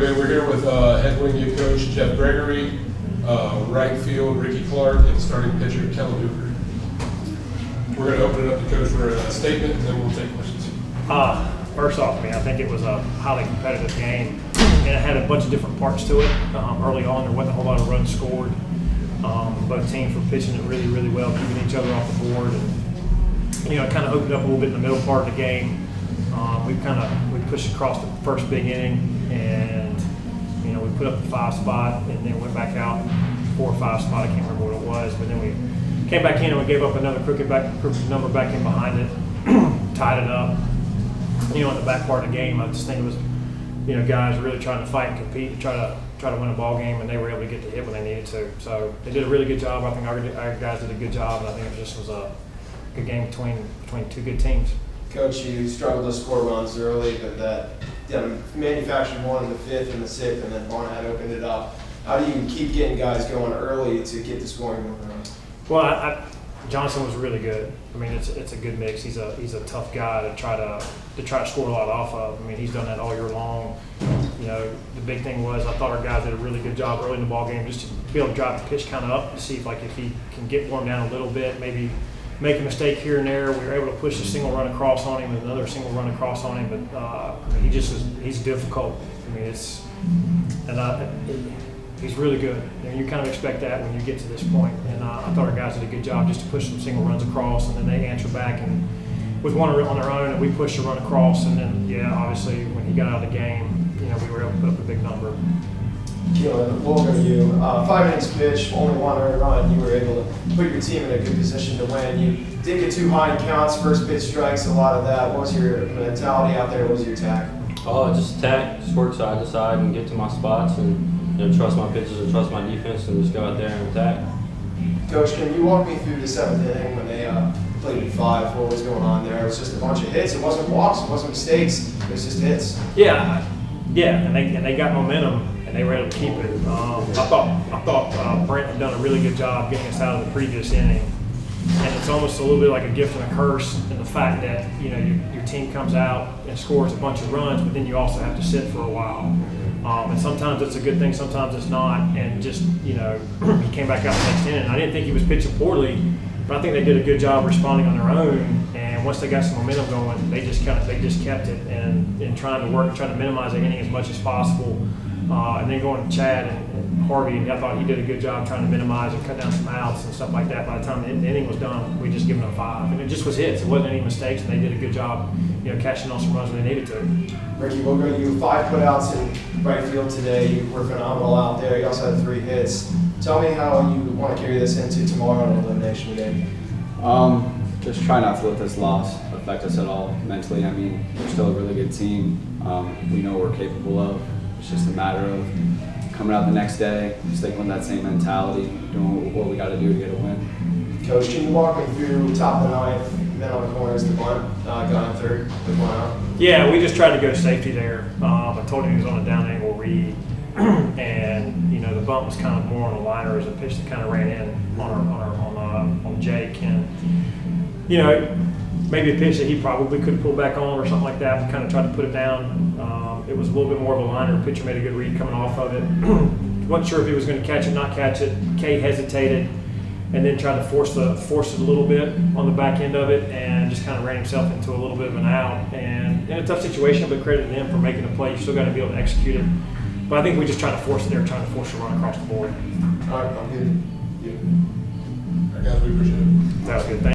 Okay, we're here with head Wingate coach Jeff Gregory, right field Ricky Clark, and starting pitcher Kellen Hoover. We're going to open it up to coach for a statement, and then we'll take questions. First off, I think it was a highly competitive game, and it had a bunch of different parts to it. Early on, there wasn't a whole lot of runs scored. Both teams were pitching it really, really well, keeping each other off the board, and it kind of opened up a little bit in the middle part of the game. We pushed across the first big inning, and we put up the 5 spot, and then went back out 4 or 5 spot. I can't remember what it was, but then we came back in and we gave up another crooked number back in behind it, tied it up. In the back part of the game, I just think it was, guys really trying to fight and compete and try to win a ball game, and they were able to get the hit when they needed to. So they did a really good job. I think our guys did a good job, and I think it just was a good game between two good teams. Coach, you struggled to score runs early, but that manufactured one in the 5th and the 6th, and then Barnett opened it up. How do you keep getting guys going early to get the scoring going? Well, Johnson was really good. It's a good mix. He's a tough guy to try to score a lot off of. He's done that all year long. The big thing was I thought our guys did a really good job early in the ball game just to be able to drive the pitch kind of up to see if he can get warmed down a little bit, maybe make a mistake here and there. We were able to push a single run across on him and another single run across on him, but he's difficult. He's really good. You kind of expect that when you get to this point. And I thought our guys did a good job just to push some single runs across, and then they answer back and with one on their own, and we pushed a run across. And then, obviously, when he got out of the game, we were able to put up a big number. Keelan, we'll go to you. 5 innings pitch, only 1 earned run. You were able to put your team in a good position to win. You didn't get too high in counts, first pitch strikes, a lot of that. What was your mentality out there? What was your attack? Just attack, just work side to side and get to my spots, and trust my pitches and trust my defense, and just go out there and attack. Coach, can you walk me through the 7th inning when they played in 5? What was going on there? It was just a bunch of hits. It wasn't walks. It wasn't mistakes. It was just hits. Yeah, and they got momentum, and they were able to keep it. I thought Brent had done a really good job getting us out of the previous inning, and it's almost a little bit like a gift and a curse in the fact that your team comes out and scores a bunch of runs, but then you also have to sit for a while. And sometimes it's a good thing, sometimes it's not. And just he came back out the next inning. I didn't think he was pitching poorly, but I think they did a good job responding on their own. And once they got some momentum going, they just kept it and trying to minimize the inning as much as possible. And then going to Chad and Harvey, I thought he did a good job trying to minimize and cut down some outs and stuff like that. By the time the inning was done, we just given them 5, and it just was hits. It wasn't any mistakes, and they did a good job, catching on some runs when they needed to. Ricky, we'll go to you. 5 putouts in right field today. You were phenomenal out there. You also had 3 hits. Tell me how you want to carry this into tomorrow in an elimination game. Just try not to let this loss affect us at all mentally. We're still a really good team. We know what we're capable of. It's just a matter of coming out the next day, sticking with that same mentality, doing what we got to do to get a win. Coach, can you walk me through top of the 9th, then on the corners, the bunt, got on 3rd, the bunt out? Yeah, we just tried to go safety there. I told him he was on a down angle read, and the bunt was kind of more on the liner as a pitch that kind of ran in on Jake, and maybe a pitch that he probably could have pulled back on or something like that. We kind of tried to put it down. It was a little bit more of a liner. The pitcher made a good read coming off of it. Wasn't sure if he was going to catch it, not catch it. Kay hesitated, and then tried to force it a little bit on the back end of it, and just kind of ran himself into a little bit of an out. And in a tough situation, but credit to them for making the play. You still got to be able to execute it. But I think we just tried to force it there, trying to force a run across the board. All right, I'm good. All right, guys, we appreciate it. That was good. Thank you.